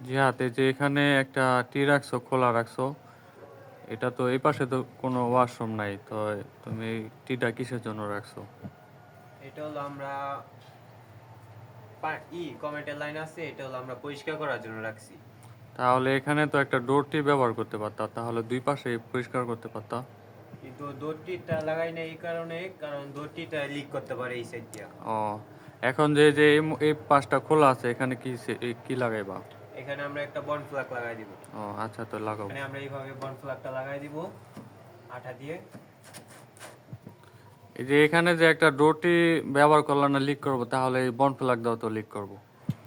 জিহাদ, এই যে এখানে একটা টি রাখছো, খোলা রাখছো, এটা তো এই পাশে তো কোনো ওয়াশরুম নাই, তো তুমি এই টিটা কিসের জন্য রাখছো? এটা হলো আমরা কমেন্টের লাইন আছে, এটা হলো আমরা পরিষ্কার করার জন্য রাখছি। তাহলে এখানে তো একটা ডোর টি ব্যবহার করতে পারতা, তাহলে দুই পাশে পরিষ্কার করতে পারতা। কিন্তু দড়টিটা লাগাই না এই কারণে, কারণ দড়টিটা লিক করতে পারে এই সাইড দিয়া। ও, এখন যে যে এই পাশটা খোলা আছে, এখানে কি কি লাগাইবা? এখানে আমরা একটা বন ফ্ল্যাগ লাগাই দিব। ও আচ্ছা, তো লাগাও। এখানে আমরা এইভাবে বন ফ্ল্যাগটা লাগাই দিব আঠা দিয়ে। এই যে এখানে যে একটা ডোরটি ব্যবহার করলাম না, লিক করবো, তাহলে এই বন ফ্ল্যাগ দাও তো লিক করবো।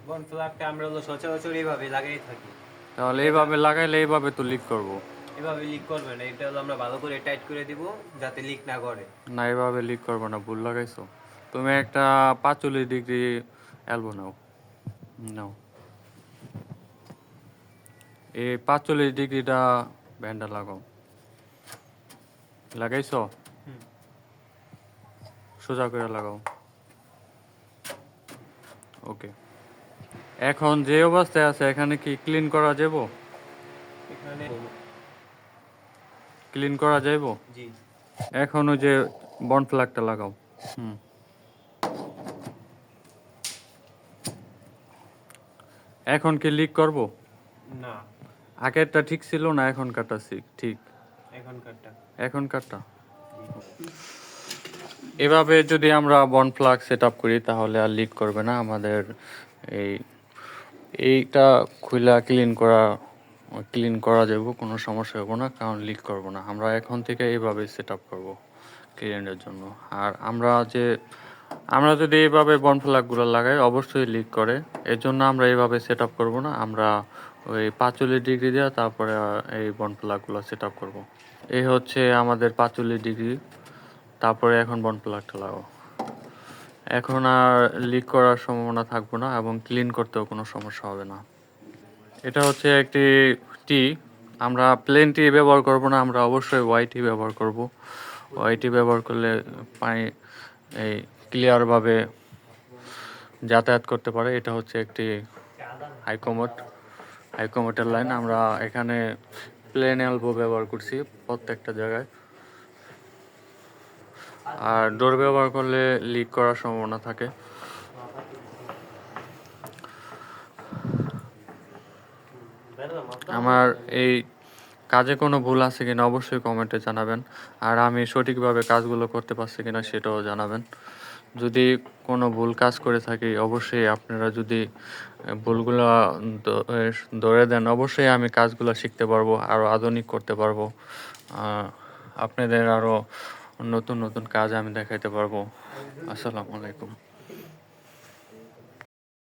বন ফ্ল্যাগটা আমরা হলো সচরাচর এইভাবে লাগাই থাকি। তাহলে এটা এইভাবে লাগাইলে এইভাবে তো লিক করবো। এভাবে লিক করবে না, এটা হলো আমরা ভালো করে টাইট করে দিব যাতে লিক না করে। না, এইভাবে লিক করবো না, ভুল লাগাইছো। তুমি একটা 45 ডিগ্রি এলবো নাও, নাও। এই 45 ডিগ্রিটা ব্যান্ডা লাগাও। লাগাইছো? হুম। সোজা করে লাগাও। ওকে। এখন যে অবস্থায় আছে, এখানে কি ক্লিন করা যাব? এখানে ক্লিন করা যাইব? জি। এখন ওই যে বন ফ্ল্যাগটা লাগাও। হুম। এখন কি লিক করব? না, আগেরটা ঠিক ছিল না এখনকারটা ঠিক? এখনকারটা। এখনকারটা। এভাবে যদি আমরা বন ফ্ল্যাগ সেট আপ করি, তাহলে আর লিক করবে না আমাদের। এই এইটা খুলা ক্লিন করা যাব, কোনো সমস্যা হবে না, কারণ লিক করব না। আমরা এখন থেকে এইভাবে সেট আপ করবো ক্লিনের জন্য। আর আমরা যদি এইভাবে বন ফ্ল্যাগগুলো লাগাই, অবশ্যই লিক করে। এর জন্য আমরা এইভাবে সেট আপ করবো না, আমরা ওই 45 ডিগ্রি দেওয়া, তারপরে এই বন ফ্ল্যাগগুলো সেট আপ করবো। এই হচ্ছে আমাদের 45 ডিগ্রি। তারপরে এখন বন ফ্ল্যাগটা লাগাও। এখন আর লিক করার সম্ভাবনা থাকবে না, এবং ক্লিন করতেও কোনো সমস্যা হবে না। এটা হচ্ছে একটি টি। আমরা প্লেন টি ব্যবহার করব না, আমরা অবশ্যই হোয়াইট টি ব্যবহার করব। হোয়াইট টি ব্যবহার করলে পানি এই ক্লিয়ারভাবে যাতায়াত করতে পারে। এটা হচ্ছে একটি হাইকমোটের লাইন। আমরা এখানে প্লেন এলবো ব্যবহার করছি প্রত্যেকটা জায়গায়। আর ডোর ব্যবহার করলে লিক করার সম্ভাবনা থাকে। আমার এই কাজে কোনো ভুল আছে কিনা অবশ্যই কমেন্টে জানাবেন। আর আমি সঠিকভাবে কাজগুলো করতে পারছি কিনা সেটাও জানাবেন। যদি কোনো ভুল কাজ করে থাকি, অবশ্যই আপনারা যদি ভুলগুলো ধরে দেন, অবশ্যই আমি কাজগুলো শিখতে পারবো, আরও আধুনিক করতে পারবো। আপনাদের আরও নতুন নতুন কাজ আমি দেখাইতে পারবো। আসসালামু আলাইকুম।